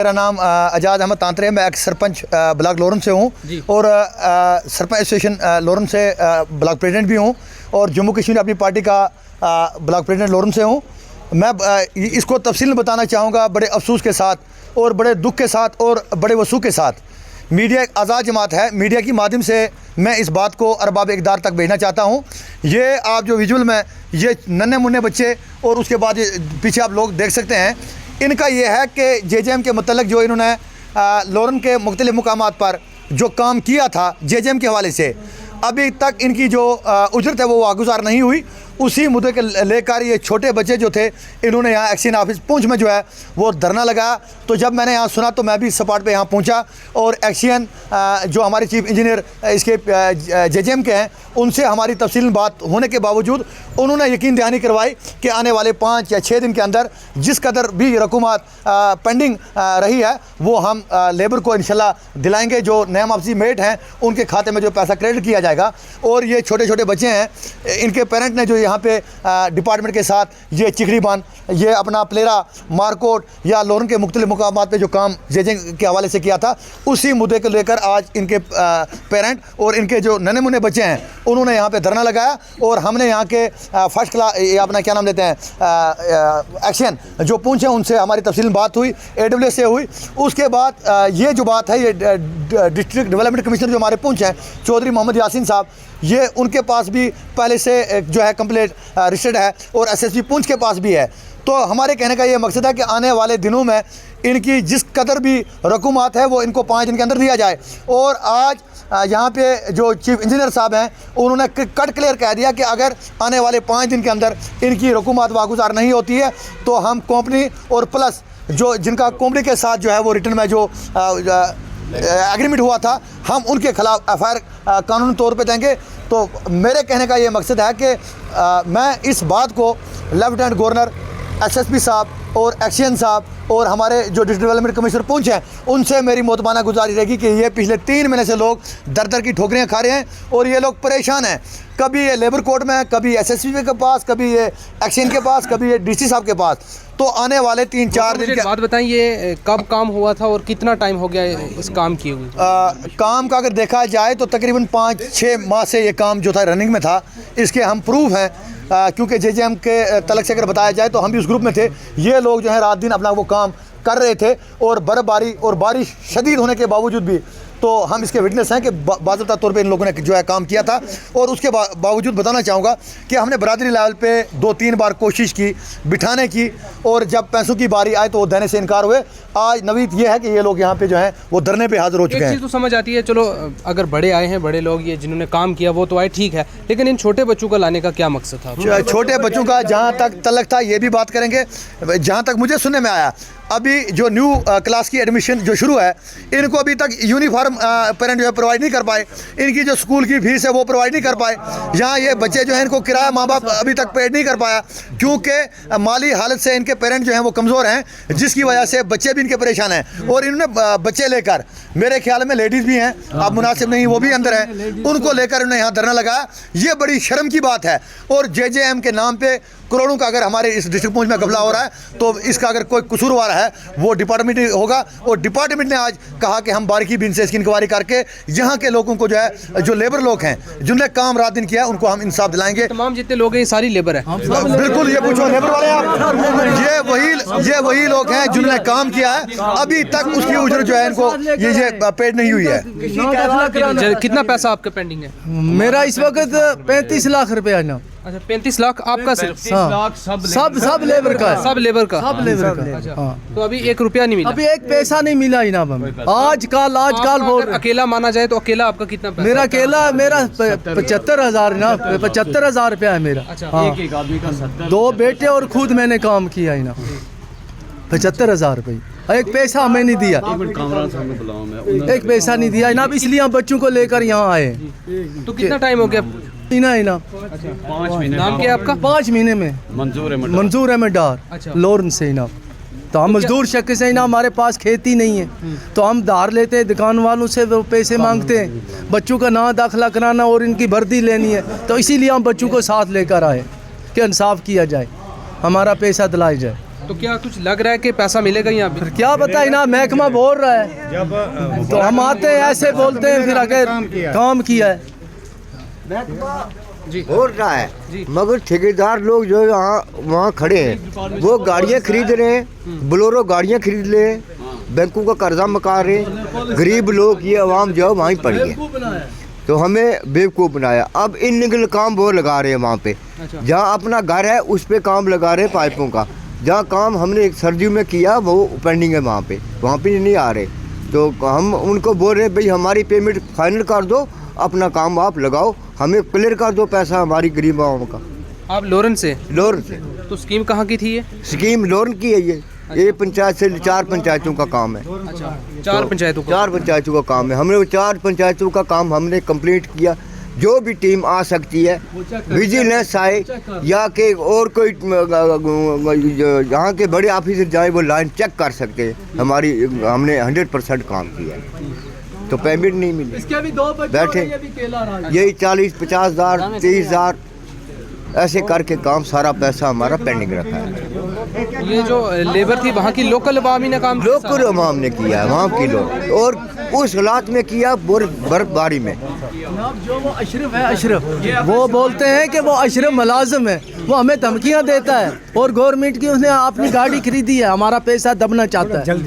मेरा नाम आज़ाद अहमद तांतरे है। मैं एक्स सरपंच ब्लॉक लोरन से हूँ और सरपंच एसोसिएशन लोरन से ब्लॉक प्रेसिडेंट भी हूँ और जम्मू कश्मीर अपनी पार्टी का ब्लॉक प्रेसिडेंट लोरन से हूँ। मैं इसको तफसील में बताना चाहूँगा बड़े अफसोस के साथ और बड़े दुख के साथ और बड़े वसूख के साथ। मीडिया एक आज़ाद जमात है। मीडिया की माध्यम से मैं इस बात को अरबाब इक़्तिदार तक भेजना चाहता हूँ। ये आप जो विजुअल में ये नन्हे मुन्ने बच्चे और उसके बाद ये पीछे आप लोग देख सकते हैं, इनका ये है कि जेजेएम के मतलब जो इन्होंने लोरन के मुख्तलिफ़ मुकामात पर जो काम किया था जेजेएम के हवाले से, अभी तक इनकी जो उजरत है वो वागुजार नहीं हुई। उसी मुद्दे के लेकर ये छोटे बच्चे जो थे, इन्होंने यहाँ एक्शन ऑफिस पूंछ में जो है वो धरना लगाया। तो जब मैंने यहाँ सुना तो मैं भी स्पॉट पे यहाँ पहुँचा और एक्शन जो हमारे चीफ इंजीनियर इसके जेजेएम के हैं, उनसे हमारी तफसील बात होने के बावजूद उन्होंने यकीन दहानी करवाई कि आने वाले 5 या 6 दिन के अंदर जिस कदर भी रकूमत पेंडिंग रही है वो हम लेबर को इंशाल्लाह दिलाएंगे। जो नायब अफसी मेट हैं उनके खाते में जो पैसा क्रेडिट किया जाएगा। और ये छोटे छोटे बच्चे हैं, इनके पेरेंट ने जो यहाँ पे डिपार्टमेंट के साथ ये चिकड़ी बान, ये अपना प्लेरा, मारकोट या लोरन के मुख्तलिफ मुकामात पे जो काम जेजेएम के हवाले से किया था, उसी मुद्दे को लेकर आज इनके पेरेंट और इनके जो नन्हे मुन्ने बच्चे हैं उन्होंने यहाँ पे धरना लगाया। और हमने यहाँ के फर्स्ट क्लास अपना क्या नाम लेते हैं एक्शन जो पूछे उनसे हमारी तफसील बात हुई, AWS से हुई। उसके बाद ये जो बात है, ये डिस्ट्रिक्ट डेवलपमेंट कमिश्नर जो हमारे पूछ हैं चौधरी मोहम्मद यासीन साहब, ये उनके पास भी पहले से जो है कंप्लेंट रजिस्टर्ड है और SSP पूंछ के पास भी है। तो हमारे कहने का ये मकसद है कि आने वाले दिनों में इनकी जिस कदर भी रकूमत है वो इनको 5 दिन के अंदर दिया जाए। और आज यहाँ पे जो चीफ इंजीनियर साहब हैं उन्होंने कट क्लियर कह दिया कि अगर आने वाले 5 दिन के अंदर इनकी रकूमत वागुजार नहीं होती है तो हम कंपनी और प्लस जो जिनका कंपनी के साथ जो है वो रिटर्न में जो एग्रीमेंट हुआ था, हम उनके खिलाफ FIR कानूनी तौर पे देंगे। तो मेरे कहने का ये मकसद है कि मैं इस बात को लेफ्टिनेंट गवर्नर, SSP साहब और एक्शन साहब और हमारे जो डिस्ट्रिक्ट डेवलपमेंट कमिश्नर पूंछ हैं उनसे मेरी मोतबाना गुजारिश रहेगी कि ये पिछले 3 महीने से लोग दर दर की ठोकरियाँ खा रहे हैं और ये लोग परेशान हैं। कभी ये लेबर कोर्ट में, कभी SSP के पास, कभी ये एक्शन के पास, कभी ये DC साहब के पास। तो आने वाले 3-4 दिन के बाद बताएं, ये कब काम हुआ था और कितना टाइम हो गया इस काम किए हुए? काम का अगर देखा जाए तो तकरीबन 5-6 माह से ये काम जो था रनिंग में था। इसके हम प्रूफ हैं क्योंकि जेजेएम के तलक से अगर बताया जाए तो हम भी उस ग्रुप में थे। ये लोग जो है रात दिन अपना वो काम कर रहे थे और बर्फ़बारी और बारिश शदीद होने के बावजूद भी, तो हम इसके विटनेस हैं कि बाज़ाब्ता तौर पे इन लोगों ने जो है काम किया था। और उसके बावजूद बताना चाहूँगा कि हमने बरादरी लेवल पे 2-3 बार कोशिश की बिठाने की और जब पैसों की बारी आए तो वो देने से इनकार हुए। आज नवीद ये है कि ये लोग यहाँ पे जो हैं वो धरने पे हाजिर हो चुके हैं। चीज़ तो समझ आती है, चलो अगर बड़े आए हैं, बड़े लोग ये जिन्होंने काम किया वो तो आए, ठीक है, लेकिन इन छोटे बच्चों को लाने का क्या मकसद था? छोटे बच्चों का जहाँ तक तलक था ये भी बात करेंगे। जहाँ तक मुझे सुनने में आया, अभी जो न्यू क्लास की एडमिशन जो शुरू है, इनको अभी तक यूनिफॉर्म पेरेंट जो है प्रोवाइड नहीं कर पाए। इनकी जो स्कूल की फीस है वो प्रोवाइड नहीं कर पाए। यहाँ ये बच्चे जो हैं इनको किराया माँ बाप अभी तक पेड नहीं कर पाया क्योंकि माली हालत से इनके पेरेंट जो हैं वो कमज़ोर हैं, जिसकी वजह से बच्चे भी इनके परेशान हैं। और इन्होंने बच्चे लेकर, मेरे ख्याल में लेडीज़ भी हैं, अब मुनासिब नहीं वो भी अंदर हैं, उनको लेकर इन्होंने यहाँ धरना लगाया। ये बड़ी शर्म की बात है। और जेजेएम के नाम पे करोड़ों का अगर हमारे इस डिस्ट्रिक्ट पूंछ में घपला हो रहा है तो इसका अगर कोई कसूरवार है वो डिपार्टमेंट होगा। और डिपार्टमेंट ने आज कहा कि हम बारीकी बिन से इसकी इंक्वायरी करके यहाँ के लोगों को जो है, जो लेबर लोग हैं जिन्होंने काम रात दिन किया, उनको हम इंसाफ दिलाएंगे। तमाम जितने लोग हैं ये सारी लेबर है? बिल्कुल, ये पूछो लेबर वाले आप, ये वही लोग हैं जिन्होंने काम किया है। अभी तक उसकी उजर जो है इनको ये पेड नहीं हुई है। कितना पैसा आपका पेंडिंग है? मेरा इस वक्त 35 लाख रुपया है ना। अच्छा, 35 लाख आपका सिर्फ? सब लेबर का है। सब लेबर का? सब लेबर का। अच्छा, तो अभी 1 रुपया नहीं मिला? अभी एक पैसा नहीं मिला ही ना। आज कल बोल अकेला माना जाए तो अकेला आपका कितना पैसा? मेरा अकेला मेरा 75,000 ना, 75,000 रुपया है मेरा। अच्छा, एक आदमी का 2 बेटे और खुद मैंने काम किया ही ना। 75,000 रुपये, एक पैसा हमें नहीं दिया, एक पैसा नहीं दिया ना। इसलिए हम बच्चों को लेकर यहाँ आए। तो कितना टाइम हो गया? इना 5 महीने। नाम क्या है आपका? 5 महीने में मंजूर अहमद डार, अच्छा, लोरन से ना। तो हम मजदूर शक्ल से ना, हमारे पास खेती नहीं है तो हम धार लेते हैं दुकान वालों से, वो पैसे मांगते हैं। बच्चों का ना दाखिला कराना और इनकी वर्दी लेनी है, तो इसीलिए हम बच्चों को साथ लेकर आए कि इंसाफ किया जाए, हमारा पैसा दिलाया जाए। तो क्या कुछ लग रहा है कि पैसा मिलेगा यहाँ पे? क्या बताए ना, महकमा बोल रहा है तो हम आते हैं ऐसे बोलते हैं, फिर आगे काम किया है। जी हो रहा है जी। मगर ठेकेदार लोग जो यहाँ वहाँ खड़े हैं वो गाड़ियाँ खरीद रहे हैं, बोलेरो गाड़ियाँ खरीद ले, बैंकों का कर्जा मका रहे, गरीब लोग ये आवाम जो है वहीं पड़ी है, तो हमें बेवकूफ़ बनाया। अब इन काम वो लगा रहे हैं वहाँ पे, जहाँ अपना घर है उस पे काम लगा रहे हैं पाइपों का, जहाँ काम हमने एक सर्दियों में किया वो पेंडिंग है वहाँ पे नहीं आ रहे। तो हम उनको बोल रहे हैं भाई हमारी पेमेंट फाइनल कर दो, अपना काम आप लगाओ, हमें क्लियर कर दो पैसा हमारी गरीब आवाम का। आप लोरन से? लोन से। तो स्कीम कहाँ की थी ये? स्कीम लोन की है ये पंचायत से 4 पंचायतों का काम है। अच्छा, 4 पंचायतों का? 4 पंचायतों का काम है। हमने वो 4 पंचायतों का काम हमने कंप्लीट किया। जो भी टीम आ सकती है, विजिलेंस आए या कि और कोई यहाँ के बड़े ऑफिसर जाए वो लाइन चेक कर सकते हैं। हमने 100% काम किया है, तो पेमेंट नहीं मिली। इसके भी 2 बच्चे बैठे यही 40-50 हज़ार 30 हज़ार ऐसे करके काम, सारा पैसा हमारा पेंडिंग रखा है। ये जो लेबर थी वहाँ की लोकल अवामी ने काम किया? लोकल अवाम ने किया है, वहाँ की लोग, और उस हालात में किया बर्फबारी में। जो वो अशरफ है, अशरफ वो बोलते हैं कि वो अशरफ मुलाजिम है, वो हमें धमकियां देता है और गवर्नमेंट की उसने अपनी गाड़ी खरीदी है, हमारा पैसा दबना चाहता है।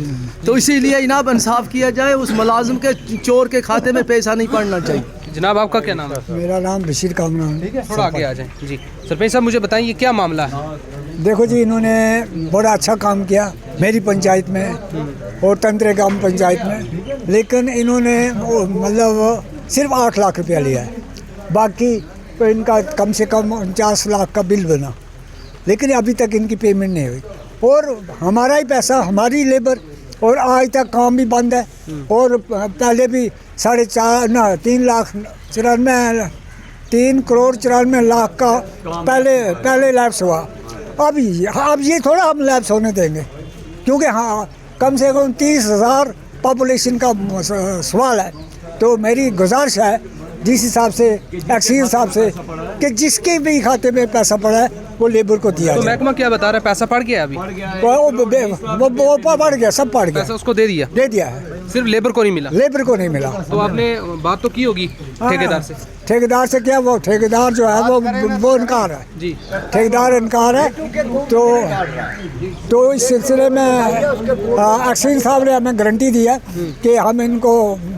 तो इसीलिए इनाब इंसाफ किया जाए, उस मुलाजिम के चोर के खाते में पैसा नहीं पड़ना चाहिए। जनाब आपका क्या नाम है? मेरा नाम बशीर कामरान है। थोड़ा आगे आ जाएं जी। सरपंच साहब मुझे बताएं ये क्या मामला है? देखो जी, इन्होंने बड़ा अच्छा काम किया मेरी पंचायत में और तंत्र ग्राम पंचायत में, लेकिन इन्होंने मतलब सिर्फ 8 लाख रुपया लिया है, बाकी तो इनका कम से कम 49 लाख का बिल बना, लेकिन अभी तक इनकी पेमेंट नहीं हुई। और हमारा ही पैसा, हमारी लेबर, और आज तक काम भी बंद है। और पहले भी 3 करोड़ 94 लाख का पहले लैप्स हुआ। अब ये थोड़ा हम लैप्स होने देंगे, क्योंकि हाँ कम से कम 30,000 पॉपुलेशन का सवाल है। तो मेरी गुजारिश है जिस हिसाब से एक्सीज हिसाब से कि जिसके भी खाते में पैसा पड़ा है वो लेबर को दिया तो जाए। महकमा क्या बता रहा है, पैसा पड़ गया अभी? वो पड़ गया, सब पड़ गया, पैसा उसको दे दिया है, सिर्फ लेबर को नहीं मिला? लेबर को नहीं मिला। तो आपने बात तो की होगी ठेकेदार से? ठेकेदार से क्या, वो ठेकेदार जो है वो इनकार है जी। ठेकेदार इनकार है। तो इस सिलसिले में एक्सीज साहब ने हमें गारंटी दी है कि हम इनको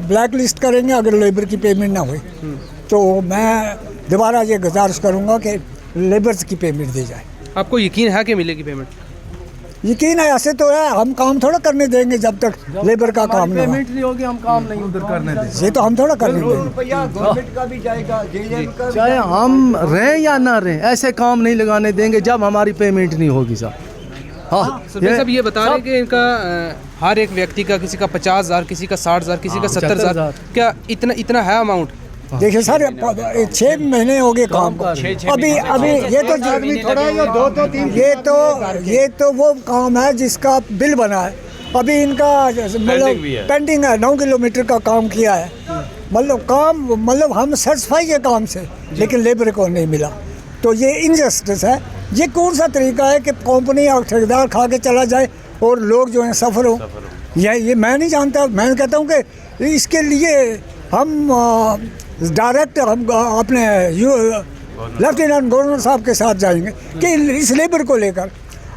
ब्लैक लिस्ट करेंगे अगर लेबर की पेमेंट ना हुई। तो मैं दोबारा ये गुजारिश करूँगा कि लेबर्स की पेमेंट दी जाए। आपको यकीन है कि मिलेगी पेमेंट? यकीन है, ऐसे तो है, हम काम थोड़ा करने देंगे जब तक लेबर का काम ना हो। पेमेंट नहीं होगी हम काम नहीं उधर करने देंगे। ये तो हम थोड़ा करने देंगे, चाहे हम रहें या ना रहें, ऐसे काम नहीं लगाने देंगे जब हमारी पेमेंट नहीं होगी साहब। हाँ, सरपंच साहब ये बता रहे हैं कि इनका हर एक व्यक्ति का, किसी का 50,000, किसी का 60,000, किसी का 70,000, क्या इतना है अमाउंट? देखिए सर, 6 महीने हो गए काम को। अभी ये तो वो काम है जिसका बिल बना है, अभी इनका मतलब पेंडिंग है। 9 किलोमीटर का काम किया है, मतलब हम सेटिस्फाई है काम से, लेकिन लेबर को नहीं मिला। तो ये इनजस्टिस है। ये कौन सा तरीका है कि कंपनी और ठेकेदार खा के चला जाए और लोग जो हैं सफ़र हो? ये मैं नहीं जानता। मैं कहता हूँ कि इसके लिए हम डायरेक्ट हम अपने लेफ्टिनेंट गवर्नर साहब के साथ जाएंगे कि इस लेबर को लेकर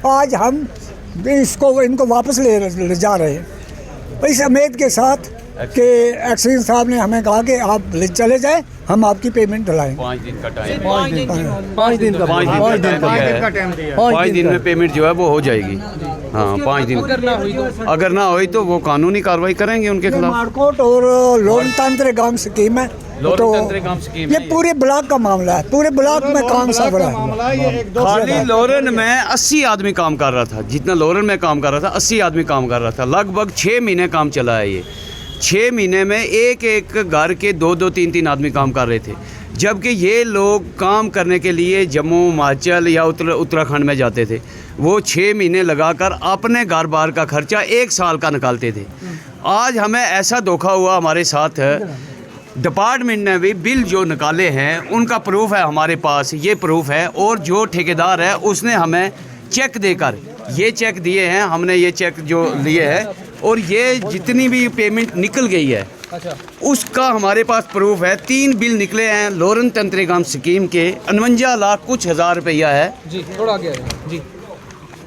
आज हम इनको वापस ले जा रहे हैं, इस उम्मीद के साथ कि एक्सीज साहब ने हमें कहा कि आप चले जाएं, हम आपकी पेमेंट दिलाएंगे। 5 दिन का टाइम, 5 दिन का 5 दिन में पेमेंट जो है वो हो जाएगी। हाँ, 5 दिन। अगर ना हुई तो वो कानूनी कार्रवाई करेंगे उनके खिलाफ। मार्कोट और लोकतंत्र गांव स्कीम है, तो ये पूरे ब्लॉक का मामला है, पूरे ब्लॉक में काम सब रहा है। खाली लोरन में 80 आदमी काम कर रहा था, जितना लोरन में काम कर रहा था 80 आदमी काम कर रहा था। लगभग 6 महीने काम चला है ये। 6 महीने में एक घर के 2-2, 3-3 आदमी काम कर रहे थे, जबकि ये लोग काम करने के लिए जम्मू, हिमाचल या उत्तराखंड में जाते थे। वो 6 महीने लगाकर अपने घर बार का खर्चा 1 साल का निकालते थे। आज हमें ऐसा धोखा हुआ हमारे साथ, डिपार्टमेंट ने भी बिल जो निकाले हैं उनका प्रूफ है हमारे पास, ये प्रूफ है। और जो ठेकेदार है उसने हमें चेक देकर ये चेक दिए हैं हमने, ये चेक जो लिए हैं, और ये जितनी भी पेमेंट निकल गई है अच्छा उसका हमारे पास प्रूफ है। 3 बिल निकले हैं लोरन तंत्रिकाम स्कीम के, 49 लाख कुछ हज़ार रुपया है जी, थोड़ा आगे आइए जी।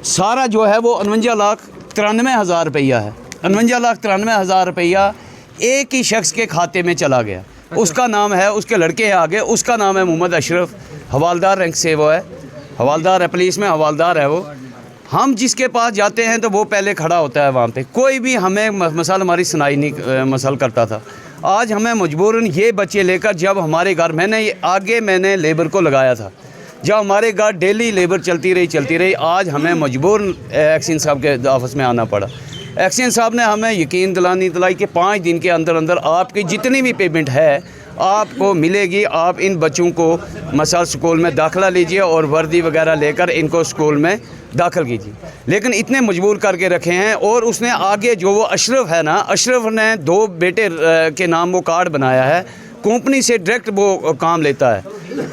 सारा जो है वो 49,93,000 रुपया है। 49,93,000 रुपया एक ही शख्स के खाते में चला गया। उसका नाम है, उसके लड़के हैं आगे, उसका नाम है मोहम्मद अशरफ, हवालदार रैंक से वो है, हवालदार है पुलिस में, हवालदार है वो। हम जिसके पास जाते हैं तो वो पहले खड़ा होता है वहाँ पे, कोई भी हमें मसल हमारी सुनाई नहीं मसल करता था। आज हमें मजबूरन ये बच्चे लेकर, जब हमारे घर मैंने लेबर को लगाया था, जब हमारे घर डेली लेबर चलती रही, आज हमें मजबूरन एक्शन साहब के ऑफिस में आना पड़ा। एक्शन साहब ने हमें यकीन दिलाई कि 5 दिन के अंदर अंदर आपकी जितनी भी पेमेंट है आपको मिलेगी। आप इन बच्चों को मसाल स्कूल में दाखिला लीजिए और वर्दी वगैरह लेकर इनको स्कूल में दाखिल कीजिए। लेकिन इतने मजबूर करके रखे हैं। और उसने आगे जो वो अशरफ है ना, अशरफ ने 2 बेटे के नाम वो कार्ड बनाया है, कंपनी से डायरेक्ट वो काम लेता है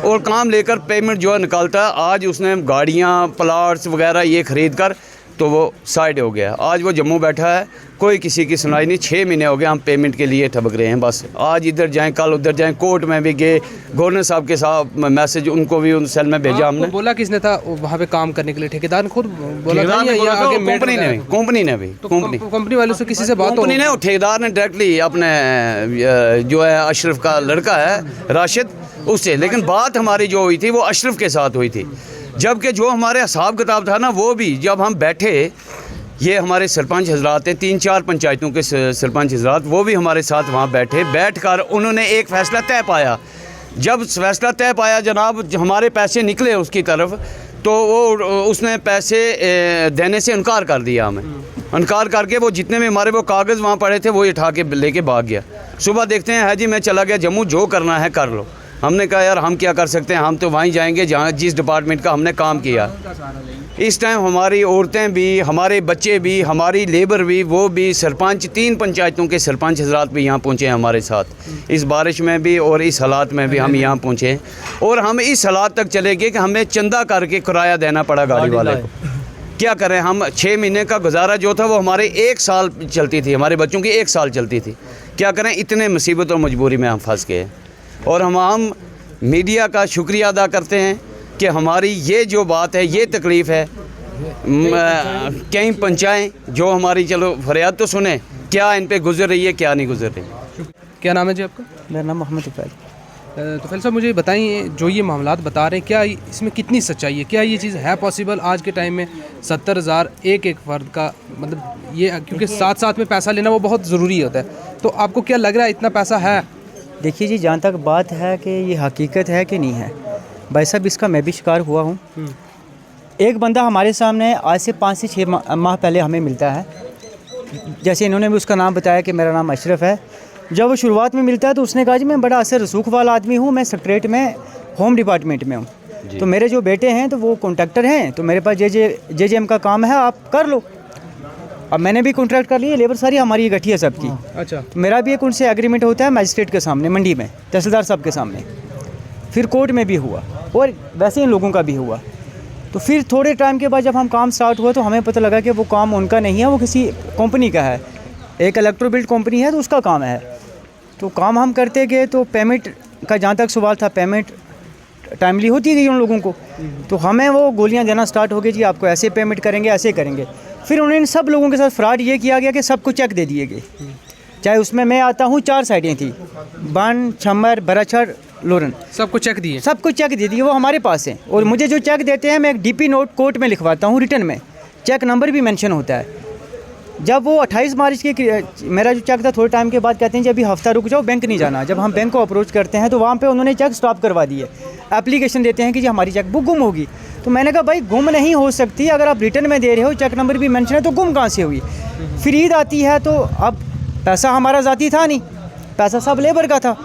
और काम लेकर पेमेंट जो है निकालता है। आज उसने गाड़ियाँ, प्लाट्स वगैरह ये ख़रीद कर तो वो साइड हो गया। आज वो जम्मू बैठा है, कोई किसी की सुनाई नहीं। 6 महीने हो गए हम पेमेंट के लिए ठबक रहे हैं बस। आज इधर जाएं, कल उधर जाएं, कोर्ट में भी गए, गवर्नर साहब के साथ मैसेज उनको भी उन सेल में भेजा हमने। बोला किसने था वहाँ पे काम करने के लिए? ठेकेदार ने खुद बोला था या आगे कंपनी ने भी कंपनी वालों से किसी से बात कंपनी ने, ठेकेदार ने डायरेक्टली अपने जो है अशरफ का लड़का है राशिद, उससे। लेकिन बात हमारी जो हुई थी वो अशरफ के साथ हुई थी। जबकि जो हमारे हिसाब किताब था ना, वो भी जब हम बैठे, ये हमारे सरपंच हजरात हैं, 3-4 पंचायतों के सरपंच हजरात, वो भी हमारे साथ वहाँ बैठकर उन्होंने एक फ़ैसला तय पाया। जब फैसला तय पाया जनाब, हमारे पैसे निकले उसकी तरफ, तो वो उसने पैसे देने से इनकार कर दिया हमें। इनकार करके वो जितने भी हमारे वो कागज़ वहाँ पड़े थे वो उठा के लेके भाग गया। सुबह देखते हैं, है जी मैं चला गया जम्मू, जो करना है कर लो। हमने कहा यार हम क्या कर सकते हैं, हम तो वहीं जाएंगे जहाँ जिस डिपार्टमेंट का हमने काम किया। इस टाइम हमारी औरतें भी, हमारे बच्चे भी, हमारी लेबर भी, वो भी सरपंच, 3 पंचायतों के सरपंच हजरात भी यहाँ पहुँचे हैं हमारे साथ। इस बारिश में भी और इस हालात में भी हम यहाँ पहुँचे हैं। और हम इस हालात तक चले गए कि हमें चंदा करके किराया देना पड़ा गाड़ी वाले को। क्या करें हम, 6 महीने का गुजारा जो था वो हमारे 1 साल चलती थी, हमारे बच्चों की 1 साल चलती थी। क्या करें, इतने मुसीबत और मजबूरी में हम फंस गए। और हम मीडिया का शुक्रिया अदा करते हैं कि हमारी ये जो बात है, ये तकलीफ़ है, कहीं पहुँचाएँ, जो हमारी चलो फरियाद तो सुने, क्या इन पे गुजर रही है, क्या नहीं गुजर रही। क्या नाम है जी आपका? मेरा नाम मोहम्मद तुफैल। तुफैल साहब, मुझे बताइए, जो ये मामलात बता रहे हैं, क्या इसमें कितनी सच्चाई है? क्या ये चीज़ है पॉसिबल आज के टाइम में? 70,000 एक फ़र्द का, मतलब ये, क्योंकि साथ साथ में पैसा लेना वो बहुत ज़रूरी होता है। तो आपको क्या लग रहा है, इतना पैसा है? देखिए जी, जहाँ तक बात है कि ये हकीकत है कि नहीं है, भाई साहब इसका मैं भी शिकार हुआ हूँ। एक बंदा हमारे सामने आज से 5 से 6 माह पहले हमें मिलता है। जैसे इन्होंने भी उसका नाम बताया कि मेरा नाम अशरफ है। जब वो शुरुआत में मिलता है तो उसने कहा जी मैं बड़ा असर रसूख वाला आदमी हूँ, मैं सेक्रेटरीट में होम डिपार्टमेंट में हूँ, तो मेरे जो बेटे हैं तो वो कॉन्ट्रैक्टर हैं, तो मेरे पास JJM का काम है, आप कर लो। अब मैंने भी कॉन्ट्रैक्ट कर लिया, लेबर सारी हमारी इकट्ठी है सबकी। अच्छा। तो मेरा भी एक उनसे एग्रीमेंट होता है मजिस्ट्रेट के सामने, मंडी में तहसीलदार साहब के सामने, फिर कोर्ट में भी हुआ और वैसे इन लोगों का भी हुआ। तो फिर थोड़े टाइम के बाद जब हम काम स्टार्ट हुआ तो हमें पता लगा कि वो काम उनका नहीं है, वो किसी कंपनी का है, एक इलेक्ट्रो बिल्ड कंपनी है, तो उसका काम है। तो काम हम करते गए, तो पेमेंट का जहाँ तक सवाल था, पेमेंट टाइमली होती गई उन लोगों को। तो हमें वो गोलियाँ देना स्टार्ट हो गई, जी आपको ऐसे पेमेंट करेंगे, ऐसे करेंगे। फिर उन्होंने सब लोगों के साथ फ्रॉड ये किया गया कि सबको चेक दे दिए गए। चाहे उसमें मैं आता हूँ, 4 साइडें थी, बन, छम्बर, बराछड़, लोरन, सबको चेक दिए? सबको चेक दे दिए, वो हमारे पास है। और मुझे जो चेक देते हैं मैं एक DP नोट कोर्ट में लिखवाता हूँ, रिटर्न में चेक नंबर भी मेंशन होता है। जब वो 28 मार्च के मेरा जो चेक था, थोड़े टाइम के बाद कहते हैं जी अभी हफ्ता रुक जाओ, बैंक नहीं जाना। जब हम बैंक को अप्रोच करते हैं तो वहाँ पे उन्होंने चेक स्टॉप करवा दिए, एप्लीकेशन देते हैं कि जी हमारी चेक बुक गुम होगी। तो मैंने कहा भाई गुम नहीं हो सकती, अगर आप रिटर्न में दे रहे हो, चेक नंबर भी मेंशन है, तो गुम कहाँ से हुई? फिर ईद आती है तो अब पैसा हमारा ज़ाती था नहीं, पैसा सब लेबर का था।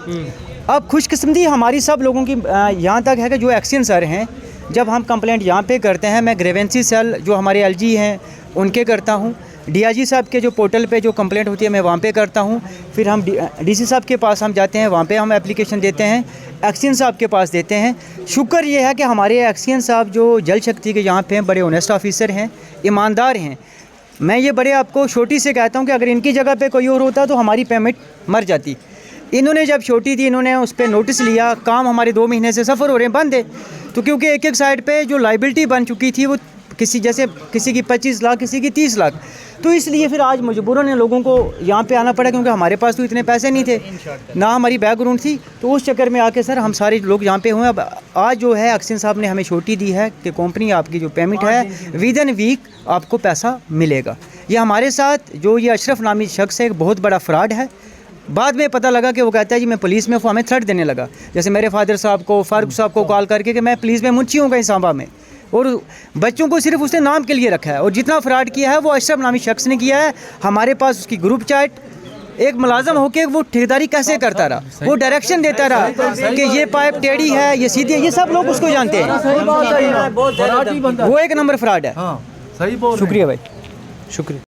अब खुशकिस्मती हमारी सब लोगों की यहाँ तक है कि जो एक्शन सर हैं, जब हम कंप्लेंट यहाँ पे करते हैं, मैं ग्रेवेंसी सेल जो हमारे LG हैं उनके करता हूँ, डीआईजी साहब के जो पोर्टल पे जो कंप्लेंट होती है मैं वहाँ पे करता हूँ। फिर हम डीसी साहब के पास हम जाते हैं, वहाँ पे हम एप्लीकेशन देते हैं, एक्सीएन साहब के पास देते हैं। शुक्र ये है कि हमारे एक्सीएन साहब जो जल शक्ति के यहाँ पे हैं, बड़े ऑनेस्ट ऑफिसर हैं, ईमानदार हैं। मैं ये बड़े आपको छोटी से कहता हूँ कि अगर इनकी जगह पे कोई और होता तो हमारी पेमेंट मर जाती। इन्होंने जब छोटी थी, इन्होंने उस पर नोटिस लिया, काम हमारे 2 महीने से सफ़र हो रहे हैं, बंद है। तो क्योंकि एक साइड पे जो लाइबिलिटी बन चुकी थी वो किसी की 25 लाख, किसी की 30 लाख, तो इसलिए फिर आज मजबूरन लोगों को यहाँ पे आना पड़ा, क्योंकि हमारे पास तो इतने पैसे नहीं थे, ना हमारी बैकग्राउंड थी। तो उस चक्कर में आके सर हम सारे लोग यहाँ पे हुए। अब आज जो है एक्सीएन साहब ने हमें छोटी दी है कि कंपनी आपकी जो पेमेंट है विद इन वीक आपको पैसा मिलेगा। ये हमारे साथ जो ये अशरफ नामी शख्स है, एक बहुत बड़ा फ्रॉड है। बाद में पता लगा कि वो कहता है जी मैं पुलिस में, वो हमें थ्रेट देने लगा। जैसे मेरे फादर साहब को, फारूक साहब को कॉल करके कि मैं पुलिस में मुंशी हूँ कहीं सांबा में, और बच्चों को सिर्फ उसने नाम के लिए रखा है। और जितना फ्रॉड किया है वो अशरफ नामी शख्स ने किया है। हमारे पास उसकी ग्रुप चैट, एक मुलाजम होके वो ठेकेदारी कैसे करता रहा, वो डायरेक्शन देता रहा कि ये पाइप टेढ़ी है, ये सीधी है, ये सब लोग उसको जानते हैं। वो एक नंबर फ्रॉड है। सही बोल शुक्रिया भाई, शुक्रिया।